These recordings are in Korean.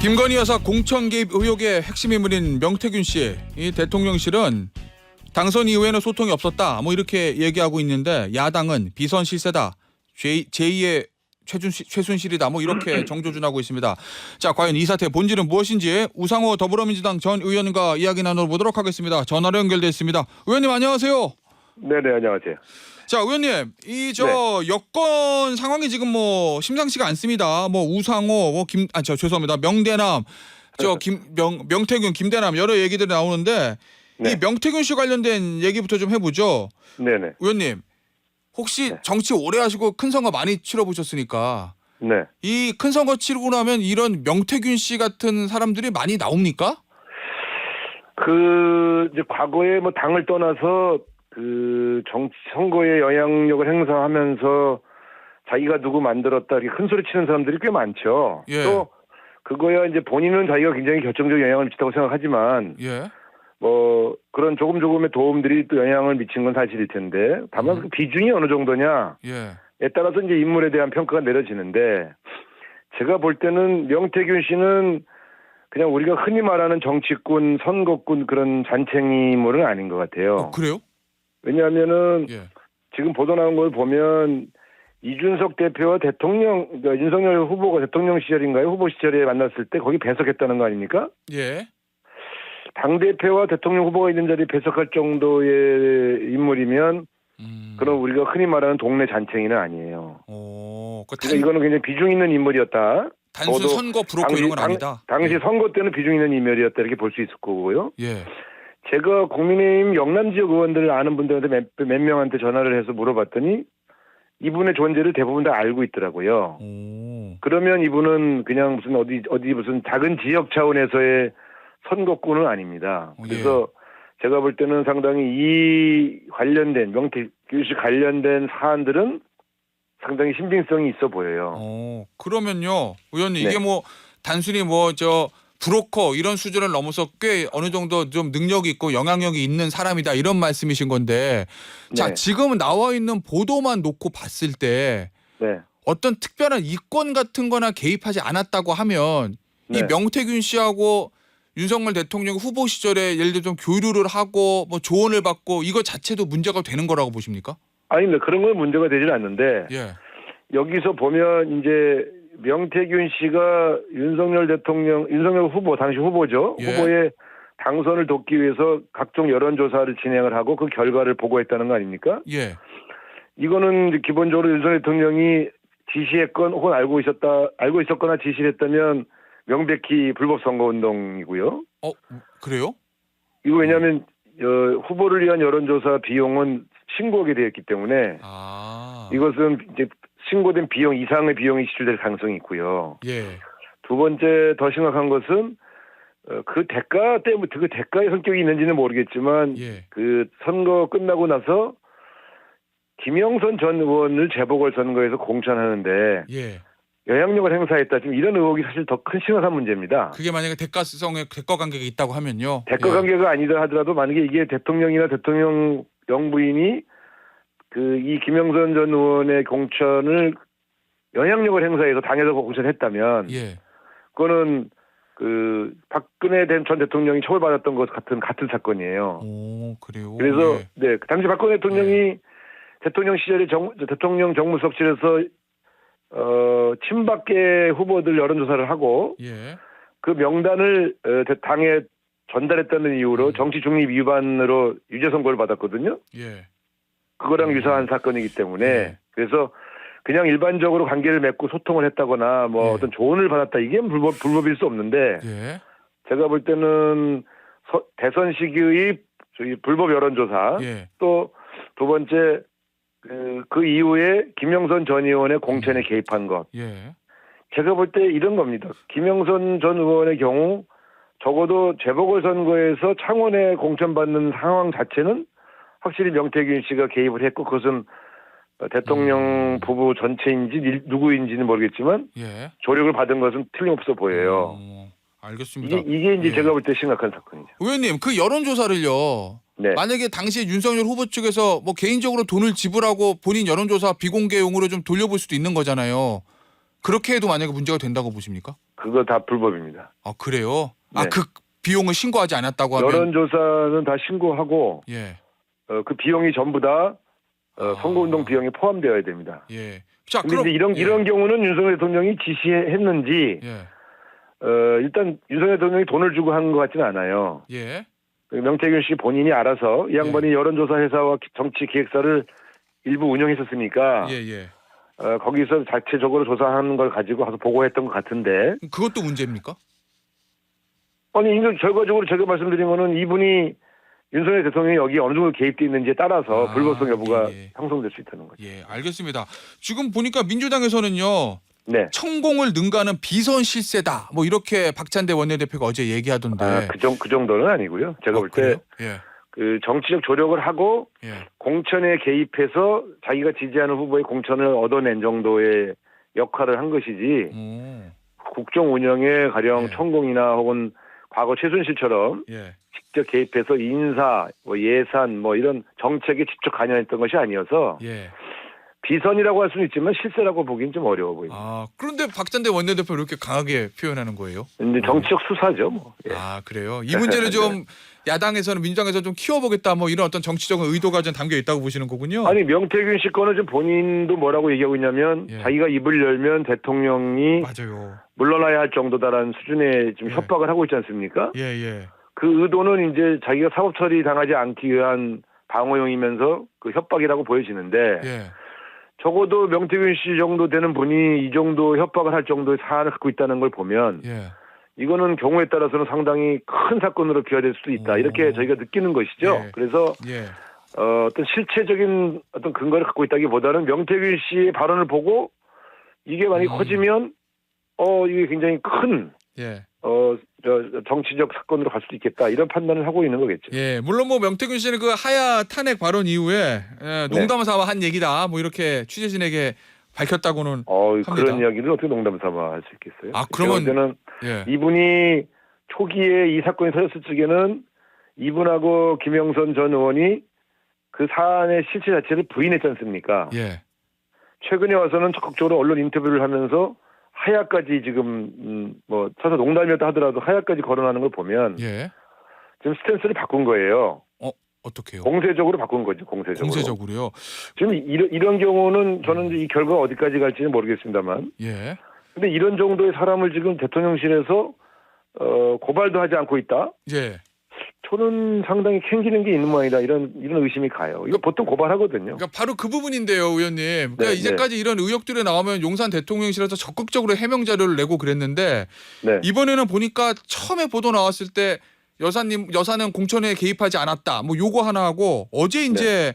김건희 여사 공천 개입 의혹의 핵심 인물인 명태균 씨, 이 대통령실은 당선 이후에는 소통이 없었다, 뭐 이렇게 얘기하고 있는데 야당은 비선 실세다, 제2의 최순실이다, 뭐 이렇게 정조준하고 있습니다. 자, 과연 이 사태의 본질은 무엇인지 우상호 더불어민주당 전 의원과 이야기 나눠보도록 하겠습니다. 전화로 연결돼 있습니다. 의원님 안녕하세요. 네네, 안녕하세요. 자, 의원님, 여권 상황이 지금 뭐 심상치가 않습니다. 뭐 우상호, 죄송합니다. 명대남, 명태균, 김대남 여러 얘기들이 나오는데 네. 이 명태균 씨 관련된 얘기부터 좀 해보죠. 네네. 의원님, 혹시 네. 정치 오래 하시고 큰 선거 많이 치러보셨으니까 네. 이 큰 선거 치르고 나면 이런 명태균 씨 같은 사람들이 많이 나옵니까? 이제 과거에 뭐 당을 떠나서 정치 선거에 영향력을 행사하면서 자기가 누구 만들었다 이렇게 큰 소리 치는 사람들이 꽤 많죠. 예. 또 그거야 이제 본인은 자기가 굉장히 결정적 영향을 미쳤다고 생각하지만 예. 뭐 그런 조금의 도움들이 또 영향을 미친 건 사실일 텐데 다만 그 비중이 어느 정도냐에 예. 따라서 이제 인물에 대한 평가가 내려지는데 제가 볼 때는 명태균 씨는 그냥 우리가 흔히 말하는 정치꾼, 선거꾼 그런 잔챙이물은 아닌 것 같아요. 그래요? 왜냐하면은 예. 지금 보도 나온 걸 보면 이준석 대표와 그러니까 윤석열 후보가 대통령 시절인가요? 후보 시절에 만났을 때 거기 배석했다는 거 아닙니까? 예. 당대표와 대통령 후보가 있는 자리에 배석할 정도의 인물이면 그럼 우리가 흔히 말하는 동네 잔챙이는 아니에요. 그러니까 이거는 굉장히 비중 있는 인물이었다. 단순 선거 브로커 이런 건 아니다. 당시 선거 때는 비중 있는 인물이었다 이렇게 볼 수 있을 거고요. 예. 제가 국민의힘 영남 지역 의원들을 아는 분들한테 몇 명한테 전화를 해서 물어봤더니 이분의 존재를 대부분 다 알고 있더라고요. 그러면 이분은 그냥 무슨 어디 무슨 작은 지역 차원에서의 선거꾼은 아닙니다. 그래서 제가 볼 때는 상당히 이 관련된 명태균 씨 관련된 사안들은 상당히 신빙성이 있어 보여요. 그러면요, 의원님, 네. 이게 뭐 단순히 브로커 이런 수준을 넘어서 꽤 어느 정도 좀 능력이 있고 영향력이 있는 사람이다 이런 말씀이신 건데, 자, 네. 지금 나와 있는 보도만 놓고 봤을 때 네. 어떤 특별한 이권 같은 거나 개입하지 않았다고 하면 이 네. 명태균 씨하고 윤석열 대통령 후보 시절에 예를 들어 좀 교류를 하고 뭐 조언을 받고 이거 자체도 문제가 되는 거라고 보십니까? 아닙니다. 그런 건 문제가 되질 않는데 예. 여기서 보면 이제 명태균 씨가 윤석열 후보, 당시 후보죠. 예. 후보의 당선을 돕기 위해서 각종 여론조사를 진행을 하고 그 결과를 보고했다는 거 아닙니까? 예. 이거는 이제 기본적으로 윤석열 대통령이 지시했건 혹은 알고 있었거나 지시를 했다면 명백히 불법 선거운동이고요. 그래요? 이거 왜냐하면 후보를 위한 여론조사 비용은 신고하게 되어 있기 때문에 이것은 이제 신고된 비용 이상의 비용이 지출될 가능성이 있고요. 예. 두 번째 더 심각한 것은 그 대가 때문에 그 대가의 성격이 있는지는 모르겠지만 예. 그 선거 끝나고 나서 김영선 전 의원을 재보궐선거에서 공천하는데 예. 영향력을 행사했다. 지금 이런 의혹이 사실 더 큰 심각한 문제입니다. 그게 만약에 대가 관계가 있다고 하면요. 대가 관계가 아니다 하더라도 만약에 이게 대통령이나 대통령 영부인이 이 김영선 전 의원의 공천을 영향력을 행사해서 당에서 공천했다면 예. 그거는 박근혜 전 대통령이 처벌받았던 것 같은 사건이에요. 그래요. 그래서 예. 네, 당시 박근혜 대통령이 대통령 시절에 대통령 정무수석실에서 친박계 후보들 여론조사를 하고 예. 그 명단을 당에 전달했다는 이유로 정치 중립 위반으로 유죄 선고를 받았거든요. 예. 그거랑 유사한 사건이기 때문에 예. 그래서 그냥 일반적으로 관계를 맺고 소통을 했다거나 뭐 예. 어떤 조언을 받았다 이게 불법일 수 없는데 예. 제가 볼 때는 대선 시기의 불법 여론조사 예. 또 두 번째 그 이후에 김영선 전 의원의 공천에 개입한 것. 예. 제가 볼 때 이런 겁니다. 김영선 전 의원의 경우 적어도 재보궐선거에서 창원에 공천받는 상황 자체는 확실히 명태균 씨가 개입을 했고 그것은 대통령 부부 전체인지 누구인지는 모르겠지만 예. 조력을 받은 것은 틀림없어 보여요. 알겠습니다. 이게 이제 예. 제가 볼 때 심각한 사건이죠. 의원님, 그 여론조사를요. 네. 만약에 당시 윤석열 후보 측에서 뭐 개인적으로 돈을 지불하고 본인 여론조사 비공개용으로 좀 돌려볼 수도 있는 거잖아요. 그렇게 해도 만약에 문제가 된다고 보십니까? 그거 다 불법입니다. 아 그래요? 아 네. 그 비용을 신고하지 않았다고 하면 여론조사는 다 신고하고 예. 그 비용이 전부 다 선거운동 비용에 포함되어야 됩니다. 예. 자 근데 그럼 이제 이런 경우는 윤석열 대통령이 지시했는지 예. 일단 윤석열 대통령이 돈을 주고 한 것 같지는 않아요. 예. 그 명태균 씨 본인이 알아서 이 양반이 여론조사 회사와 정치 기획사를 일부 운영했었으니까 예. 예. 거기서 자체적으로 조사하는 걸 가지고 가서 보고했던 것 같은데 그것도 문제입니까? 아니 이거 결과적으로 제가 말씀드린 거는 이분이 윤석열 대통령이 여기 어느 정도 개입돼 있는지에 따라서 불법성 여부가 예. 형성될 수 있다는 거죠. 예, 알겠습니다. 지금 보니까 민주당에서는요. 네. 천공을 능가하는 비선 실세다. 뭐 이렇게 박찬대 원내대표가 어제 얘기하던데. 그 정도는 아니고요. 제가 볼 때 예. 그 정치적 조력을 하고 예. 공천에 개입해서 자기가 지지하는 후보의 공천을 얻어낸 정도의 역할을 한 것이지 국정 운영에 가령 예. 천공이나 혹은 과거 최순실처럼 예. 직접 개입해서 인사, 예산 이런 정책에 직접 관여했던 것이 아니어서 예. 비선이라고 할 수는 있지만 실세라고 보기는 좀 어려워 보입니다. 아, 그런데 박찬대 원내대표 이렇게 강하게 표현하는 거예요? 이제 정치적 수사죠, 뭐. 예. 아, 그래요. 이 문제를 좀 야당에서는 민주당에서 좀 키워보겠다 뭐 이런 어떤 정치적인 의도가 좀 담겨 있다고 보시는 거군요. 아니 명태균 씨 거는 좀 본인도 뭐라고 얘기하고 있냐면 예. 자기가 입을 열면 대통령이 맞아요. 물러나야 할 정도다라는 수준의 지금 예. 협박을 하고 있지 않습니까? 예, 예. 그 의도는 이제 자기가 사법 처리 당하지 않기 위한 방어용이면서 그 협박이라고 보여지는데 예. 적어도 명태균 씨 정도 되는 분이 이 정도 협박을 할 정도의 사안을 갖고 있다는 걸 보면 예. 이거는 경우에 따라서는 상당히 큰 사건으로 비화될 수도 있다. 이렇게 저희가 느끼는 것이죠. 예. 그래서 예. 어떤 실체적인 어떤 근거를 갖고 있다기보다는 명태균 씨의 발언을 보고 이게 만약에 커지면 이게 굉장히 큰 예. 정치적 사건으로 갈 수도 있겠다. 이런 판단을 하고 있는 거겠죠. 예, 물론 뭐 명태균 씨는 그 하야 탄핵 발언 이후에 농담 삼아 한 얘기다. 뭐 이렇게 취재진에게 밝혔다고는 합니다. 그런 이야기를 어떻게 농담 삼아 할 수 있겠어요? 아, 그러면 저는 예. 이분이 초기에 이 사건이 터졌을 적에는 이분하고 김영선 전 의원이 그 사안의 실체 자체를 부인했지 않습니까? 예. 최근에 와서는 적극적으로 언론 인터뷰를 하면서 하야까지 지금 서서 농담이었다 하더라도 하야까지 거론하는 걸 보면 예. 지금 스탠스를 바꾼 거예요. 어떻게요? 공세적으로 바꾼 거죠. 공세적으로. 공세적으로요. 지금 이런 경우는 저는 이제 이 결과가 어디까지 갈지는 모르겠습니다만. 예. 근데 이런 정도의 사람을 지금 대통령실에서 고발도 하지 않고 있다. 예. 저는 상당히 캥기는 게 있는 모양이다. 이런 의심이 가요. 이거 보통 고발하거든요. 그러니까 바로 그 부분인데요, 의원님. 그러니까 네, 이제까지 이런 의혹들이 나오면 용산 대통령실에서 적극적으로 해명 자료를 내고 그랬는데 네. 이번에는 보니까 처음에 보도 나왔을 때 여사는 공천에 개입하지 않았다. 뭐 요거 하나 하고 어제 이제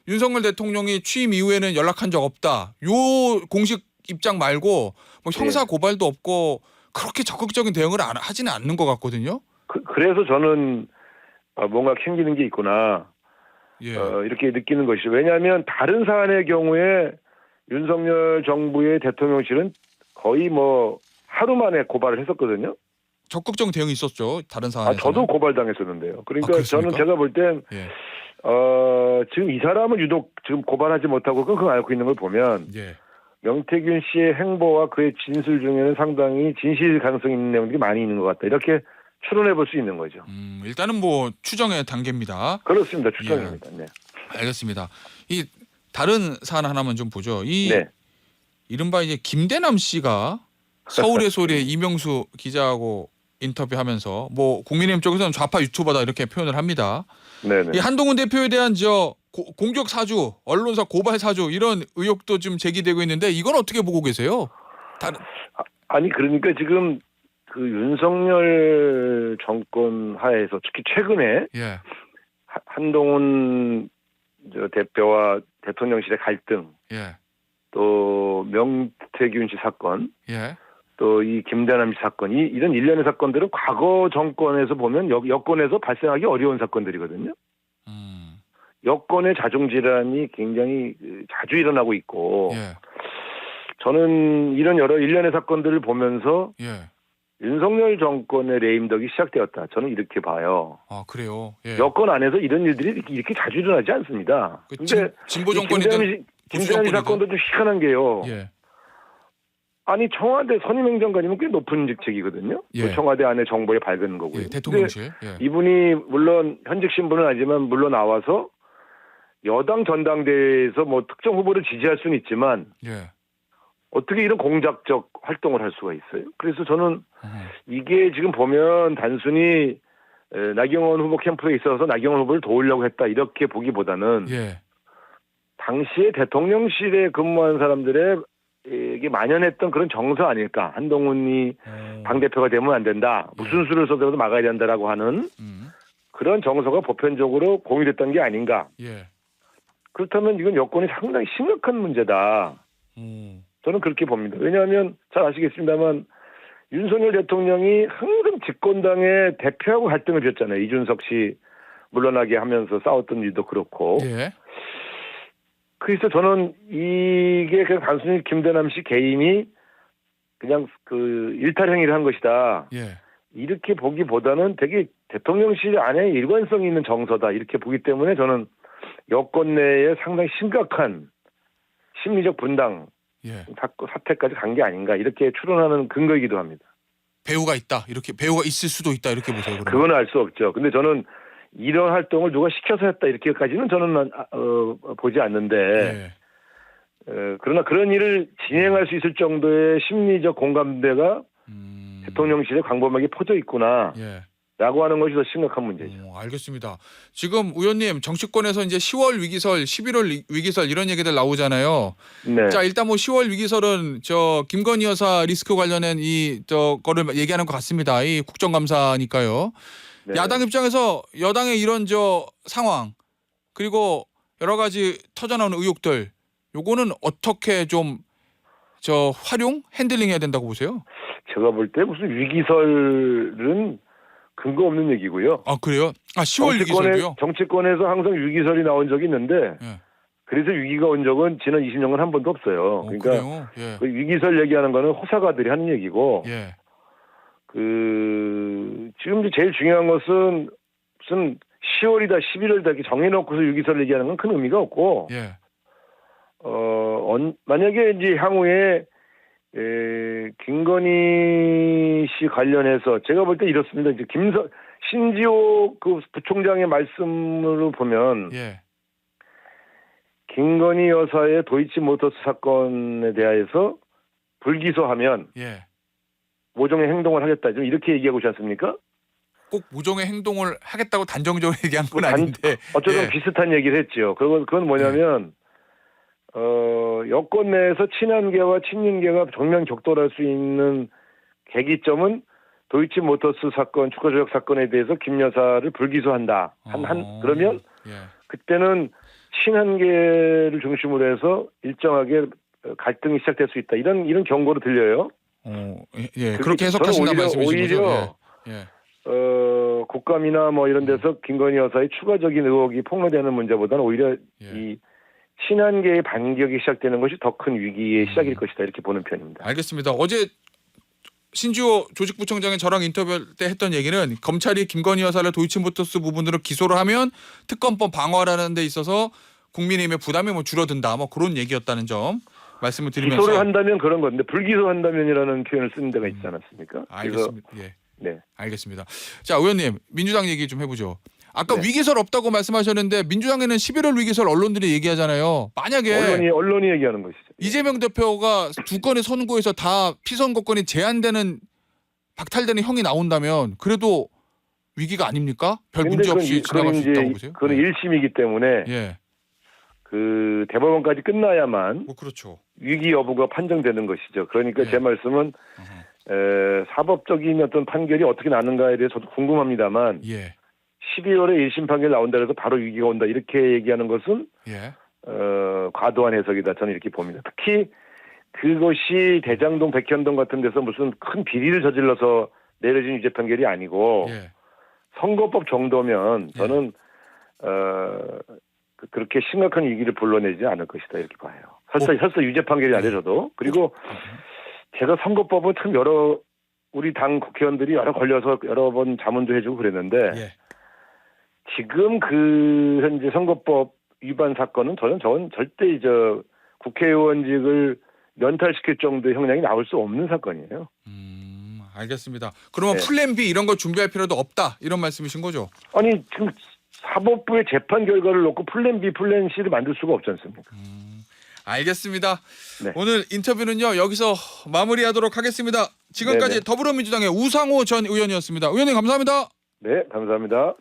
윤석열 대통령이 취임 이후에는 연락한 적 없다. 요 공식 입장 말고 뭐 형사 고발도 없고 그렇게 적극적인 대응을 하지는 않는 것 같거든요. 그래서 저는 뭔가 캥기는 게 있구나. 예. 이렇게 느끼는 것이죠. 왜냐하면 다른 사안의 경우에 윤석열 정부의 대통령실은 거의 하루 만에 고발을 했었거든요. 적극적인 대응이 있었죠. 다른 사안에서. 저도 고발당했었는데요. 그러니까 저는 그렇습니까? 제가 볼 땐 예. 지금 이 사람을 유독 지금 고발하지 못하고 끙끙 앓고 있는 걸 보면 예. 명태균 씨의 행보와 그의 진술 중에는 상당히 진실 가능성이 있는 내용들이 많이 있는 것 같다. 이렇게 추론해 볼 수 있는 거죠. 일단은 뭐 추정의 단계입니다. 그렇습니다. 추정입니다. 네. 알겠습니다. 이 다른 사안 하나만 좀 보죠. 네. 이른바 이제 김대남 씨가 서울의 소리의 이명수 기자하고 인터뷰하면서 뭐 국민의힘 쪽에서는 좌파 유튜버다 이렇게 표현을 합니다. 네네. 이 한동훈 대표에 대한 공격 사주, 언론사 고발 사주 이런 의혹도 좀 제기되고 있는데 이건 어떻게 보고 계세요? 아니 그러니까 지금 그 윤석열 정권 하에서 특히 최근에 예. 한동훈 대표와 대통령실의 갈등, 예. 또 명태균 씨 사건, 예. 또 이 김대남 씨 사건, 이런 일련의 사건들은 과거 정권에서 보면 여권에서 발생하기 어려운 사건들이거든요. 여권의 자중질환이 굉장히 자주 일어나고 있고, 예. 저는 이런 여러 일련의 사건들을 보면서 예. 윤석열 정권의 레임덕이 시작되었다. 저는 이렇게 봐요. 아 그래요. 예. 여권 안에서 이런 일들이 이렇게 자주 일어나지 않습니다. 그 근데 진보 정권이든 김대남 씨 사건도 좀 희한한 게요. 예. 아니 청와대 선임행정관이면 꽤 높은 직책이거든요. 예. 그 청와대 안에 정보에 밝은 거고요. 예, 대통령실. 예. 이분이 물론 현직 신분은 아니지만 물론 나와서 여당 전당대회에서 뭐 특정 후보를 지지할 수는 있지만 예. 어떻게 이런 공작적 활동을 할 수가 있어요? 그래서 저는 이게 지금 보면 단순히 나경원 후보 캠프에 있어서 나경원 후보를 도우려고 했다 이렇게 보기보다는 예. 당시에 대통령실에 근무한 사람들의 이게 만연했던 그런 정서 아닐까. 한동훈이 당대표가 되면 안 된다. 무슨 수를 써도 막아야 된다라고 하는 그런 정서가 보편적으로 공유됐던 게 아닌가. 예. 그렇다면 이건 여권이 상당히 심각한 문제다. 저는 그렇게 봅니다. 왜냐하면 잘 아시겠습니다만 윤석열 대통령이 항상 집권당의 대표하고 갈등을 빚었잖아요. 이준석 씨 물러나게 하면서 싸웠던 일도 그렇고. 예. 그래서 저는 이게 그냥 단순히 김대남 씨 개인이 그냥 그 일탈 행위를 한 것이다. 예. 이렇게 보기보다는 되게 대통령실 안에 일관성 있는 정서다. 이렇게 보기 때문에 저는 여권 내에 상당히 심각한 심리적 분당 예. 사태까지 간 게 아닌가 이렇게 추론하는 근거이기도 합니다. 배우가 있다. 이렇게 배우가 있을 수도 있다. 이렇게 보세요. 그러면. 그건 알 수 없죠. 근데 저는 이런 활동을 누가 시켜서 했다 이렇게까지는 저는 보지 않는데 예. 그러나 그런 일을 진행할 수 있을 정도의 심리적 공감대가 대통령실에 광범하게 퍼져 있구나. 예. 라고 하는 것이 더 심각한 문제죠. 알겠습니다. 지금 의원님 정치권에서 이제 10월 위기설, 11월 위기설 이런 얘기들 나오잖아요. 네. 자 일단 뭐 10월 위기설은 저 김건희 여사 리스크 관련된 이 거를 얘기하는 것 같습니다. 이 국정감사니까요. 네. 야당 입장에서 여당의 이런 상황 그리고 여러 가지 터져나오는 의혹들 요거는 어떻게 좀 활용 핸들링해야 된다고 보세요? 제가 볼 때 무슨 위기설은 근거 없는 얘기고요. 아 그래요? 아 10월 위기설도요? 정치권에서 항상 위기설이 나온 적이 있는데 예. 그래서 위기가 온 적은 지난 20년간 한 번도 없어요. 그러니까 그래요? 예. 그 위기설 얘기하는 거는 호사가들이 하는 얘기고 예. 지금 이제 제일 중요한 것은 무슨 10월이다 11월이다 이렇게 정해놓고서 위기설을 얘기하는 건 큰 의미가 없고 예. 만약에 이제 향후에 김건희 씨 관련해서 제가 볼 때 이렇습니다. 이제 신지호 그 부총장의 말씀으로 보면 예. 김건희 여사의 도이치모터스 사건에 대해서 불기소하면 예. 모종의 행동을 하겠다. 좀 이렇게 얘기하고 있지 않습니까? 꼭 모종의 행동을 하겠다고 단정적으로 얘기한 건 아닌데 어쩌면 예. 비슷한 얘기를 했죠. 그건 뭐냐면 여권 내에서 친한계와 친윤계가 정면 격돌할 수 있는 계기점은 도이치모터스 사건, 주가 조작 사건에 대해서 김 여사를 불기소한다. 그러면 예. 그때는 친한계를 중심으로 해서 일정하게 갈등이 시작될 수 있다. 이런 경고로 들려요. 예. 그렇게 해석하신다는 말씀이신 거죠? 오히려 예. 국감이나 뭐 이런 데서 김건희 여사의 추가적인 의혹이 폭로되는 문제보다는 오히려 이 친한계의 반격이 시작되는 것이 더 큰 위기의 시작일 것이다 이렇게 보는 편입니다. 알겠습니다. 어제 신지호 조직부총장이 저랑 인터뷰 때 했던 얘기는 검찰이 김건희 여사를 도이치모터스 부분으로 기소를 하면 특검법 방어하는 데 있어서 국민의힘의 부담이 줄어든다. 그런 얘기였다는 점 말씀을 드리면서 기소를 한다면 그런 건데 불기소한다면이라는 표현을 쓰는 데가 있지 않았습니까? 알겠습니다. 예. 네. 알겠습니다. 자 의원님 민주당 얘기 좀 해보죠. 아까 네. 위기설 없다고 말씀하셨는데 민주당에는 11월 위기설 언론들이 얘기하잖아요. 만약에 언론이 얘기하는 것이죠. 이재명 대표가 두 건의 선고에서 다 피선거권이 제한되는 박탈되는 형이 나온다면 그래도 위기가 아닙니까? 별 문제 없이 지나갈 수 있다고 보세요? 그건 1심이기 때문에 예. 그 대법원까지 끝나야만 그렇죠. 위기 여부가 판정되는 것이죠. 그러니까 제 말씀은 사법적인 어떤 판결이 어떻게 나는가에 대해서 저도 궁금합니다만 예. 12월에 1심 판결 나온다 해서 바로 위기가 온다 이렇게 얘기하는 것은 예. 과도한 해석이다. 저는 이렇게 봅니다. 특히 그것이 대장동 백현동 같은 데서 무슨 큰 비리를 저질러서 내려진 유죄 판결이 아니고 예. 선거법 정도면 저는 그렇게 심각한 위기를 불러내지 않을 것이다 이렇게 봐요. 설사 유죄 판결이 아니라도. 그리고 제가 선거법은 참 우리 당 국회의원들이 걸려서 여러 번 자문도 해주고 그랬는데 예. 지금 현재 선거법 위반 사건은 저는 절대 국회의원직을 면탈시킬 정도의 형량이 나올 수 없는 사건이에요. 알겠습니다. 그러면 네. 플랜 B 이런 거 준비할 필요도 없다 이런 말씀이신 거죠? 아니 지금 사법부의 재판 결과를 놓고 플랜 B, 플랜 C를 만들 수가 없지 않습니까? 알겠습니다. 네. 오늘 인터뷰는요 여기서 마무리하도록 하겠습니다. 지금까지 네네. 더불어민주당의 우상호 전 의원이었습니다. 의원님 감사합니다. 네, 감사합니다.